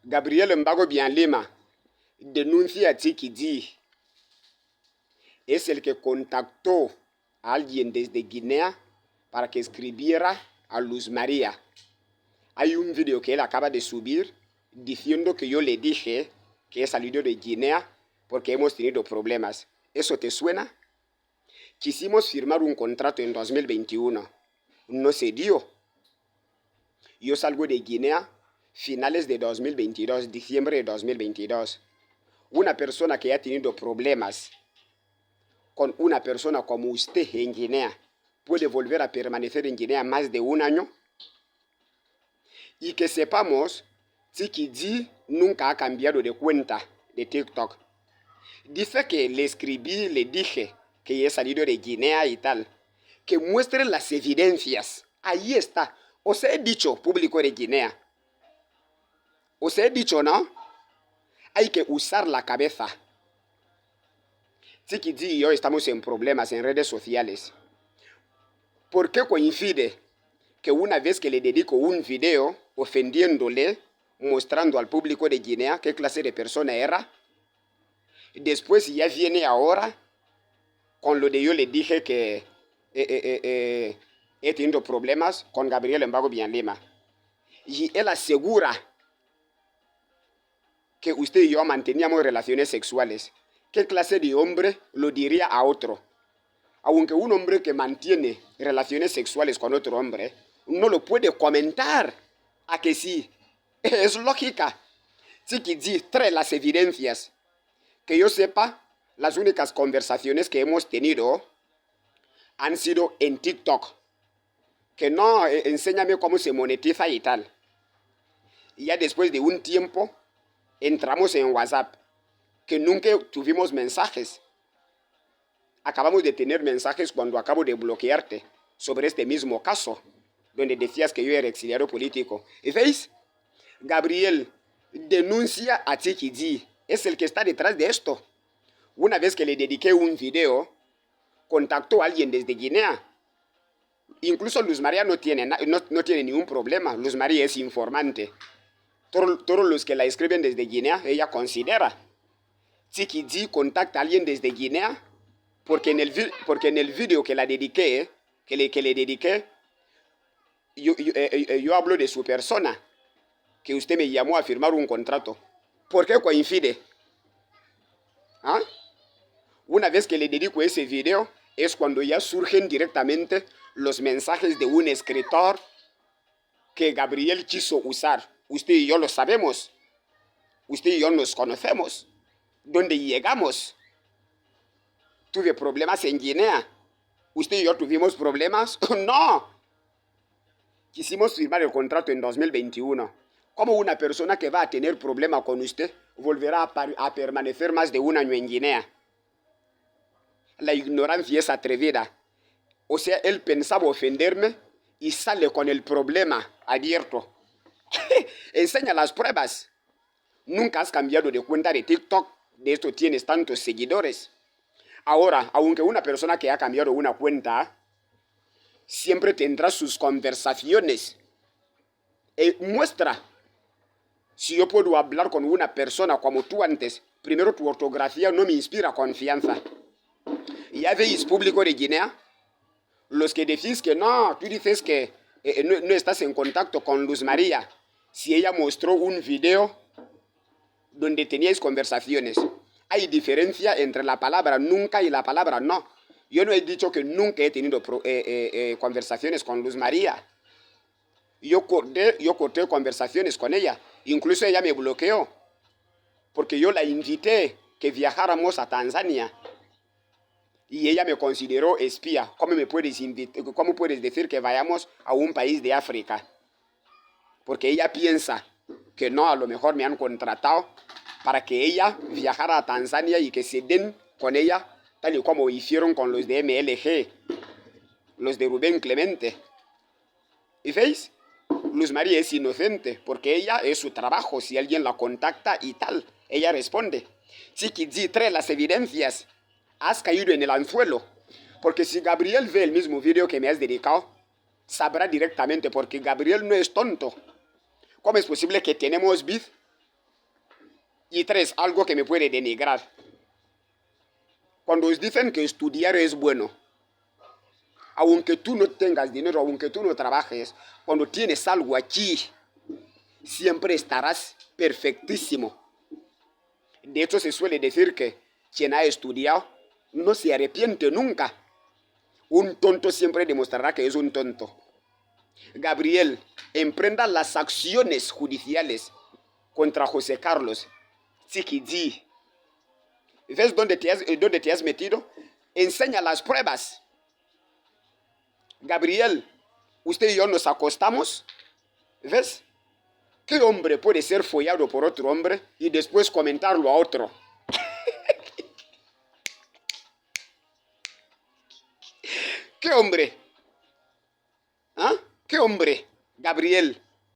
Gabriel Mbago Bianlema denuncia a Tshisekedi. Es el que contactó a alguien desde Guinea para que escribiera a Luz María. Hay un video que él acaba de subir diciendo que yo le dije que he salido de Guinea porque hemos tenido problemas. ¿Eso te suena? Quisimos firmar un contrato en 2021. No se dio. Yo salgo de Guinea finales de 2022, diciembre de 2022. Una persona que ha tenido problemas con una persona como usted en Guinea puede volver a permanecer en Guinea más de un año. Y que sepamos, Tshisekedi nunca ha cambiado de cuenta de TikTok. Dice que le escribí, le dije que he salido de Guinea y tal. Que muestre las evidencias. Ahí está. Os he dicho, público de Guinea. Os he dicho, ¿no? Hay que usar la cabeza. Tshisekedi y yo estamos en problemas en redes sociales. ¿Por qué coincide que una vez que le dedico un video ofendiéndole, mostrando al público de Guinea qué clase de persona era, después ya viene ahora con lo de yo le dije que he tenido problemas con Gabriel Mbago Bianlema? Y él asegura que usted y yo manteníamos relaciones sexuales. ¿Qué clase de hombre lo diría a otro? Aunque un hombre que mantiene relaciones sexuales con otro hombre no lo puede comentar. ¿A que sí? Es lógica. Tshisekedi trae las evidencias. Que yo sepa, las únicas conversaciones que hemos tenido han sido en TikTok. Que no, enséñame cómo se monetiza y tal. Y ya después de un tiempo, entramos en WhatsApp. Que nunca tuvimos mensajes. Acabamos de tener mensajes cuando acabo de bloquearte sobre este mismo caso, donde decías que yo era exiliado político. ¿Y veis? Gabriel denuncia a Tshisekedi. Es el que está detrás de esto. Una vez que le dediqué un video, contactó a alguien desde Guinea. Incluso Luz María no tiene ningún problema. Luz María es informante. Todos los que la escriben desde Guinea, ella considera. Tshisekedi contacta a alguien desde Guinea porque en el video que le dediqué, yo hablo de su persona, que usted me llamó a firmar un contrato. ¿Por qué coincide? ¿Ah? Una vez que le dedico ese video, es cuando ya surgen directamente los mensajes de un escritor que Gabriel quiso usar. Usted y yo lo sabemos. Usted y yo nos conocemos. ¿Dónde llegamos? Tuve problemas en Guinea. ¿Usted y yo tuvimos problemas? ¡No! Quisimos firmar el contrato en 2021. ¿Cómo una persona que va a tener problema con usted volverá a permanecer más de un año en Guinea? La ignorancia es atrevida. O sea, él pensaba ofenderme y sale con el problema abierto. Enseña las pruebas. Nunca has cambiado de cuenta de TikTok. De esto tienes tantos seguidores. Ahora, aunque una persona que ha cambiado una cuenta siempre tendrá sus conversaciones. Muestra. Si yo puedo hablar con una persona como tú antes, primero tu ortografía no me inspira confianza. Ya veis, público de Guinea, los que decís que no, tú dices que no estás en contacto con Luz María. Si ella mostró un video donde teníais conversaciones. Hay diferencia entre la palabra nunca y la palabra no. Yo no he dicho que nunca he tenido conversaciones con Luz María. Yo corté conversaciones con ella. Incluso ella me bloqueó. Porque yo la invité que viajáramos a Tanzania. Y ella me consideró espía. ¿Cómo puedes decir que vayamos a un país de África? Porque ella piensa que no, a lo mejor me han contratado para que ella viajara a Tanzania y que se den con ella, tal y como hicieron con los de MLG, los de Rubén Clemente. ¿Y veis? Luz María es inocente, porque ella es su trabajo. Si alguien la contacta y tal, ella responde. Tshisekedi trae las evidencias. Has caído en el anzuelo. Porque si Gabriel ve el mismo video que me has dedicado, sabrá directamente, porque Gabriel no es tonto. ¿Cómo es posible que tenemos beef Y tres, algo que me puede denigrar. Cuando os dicen que estudiar es bueno, aunque tú no tengas dinero, aunque tú no trabajes, cuando tienes algo aquí, siempre estarás perfectísimo. De hecho, se suele decir que quien ha estudiado no se arrepiente nunca. Un tonto siempre demostrará que es un tonto. Gabriel, emprenda las acciones judiciales contra José Carlos Tsikidzi. ¿Ves dónde te has metido? Enseña las pruebas. Gabriel, usted y yo nos acostamos. ¿Ves? ¿Qué hombre puede ser follado por otro hombre y después comentarlo a otro? ¿Qué hombre? ¿Ah? ¿Qué hombre? Gabriel.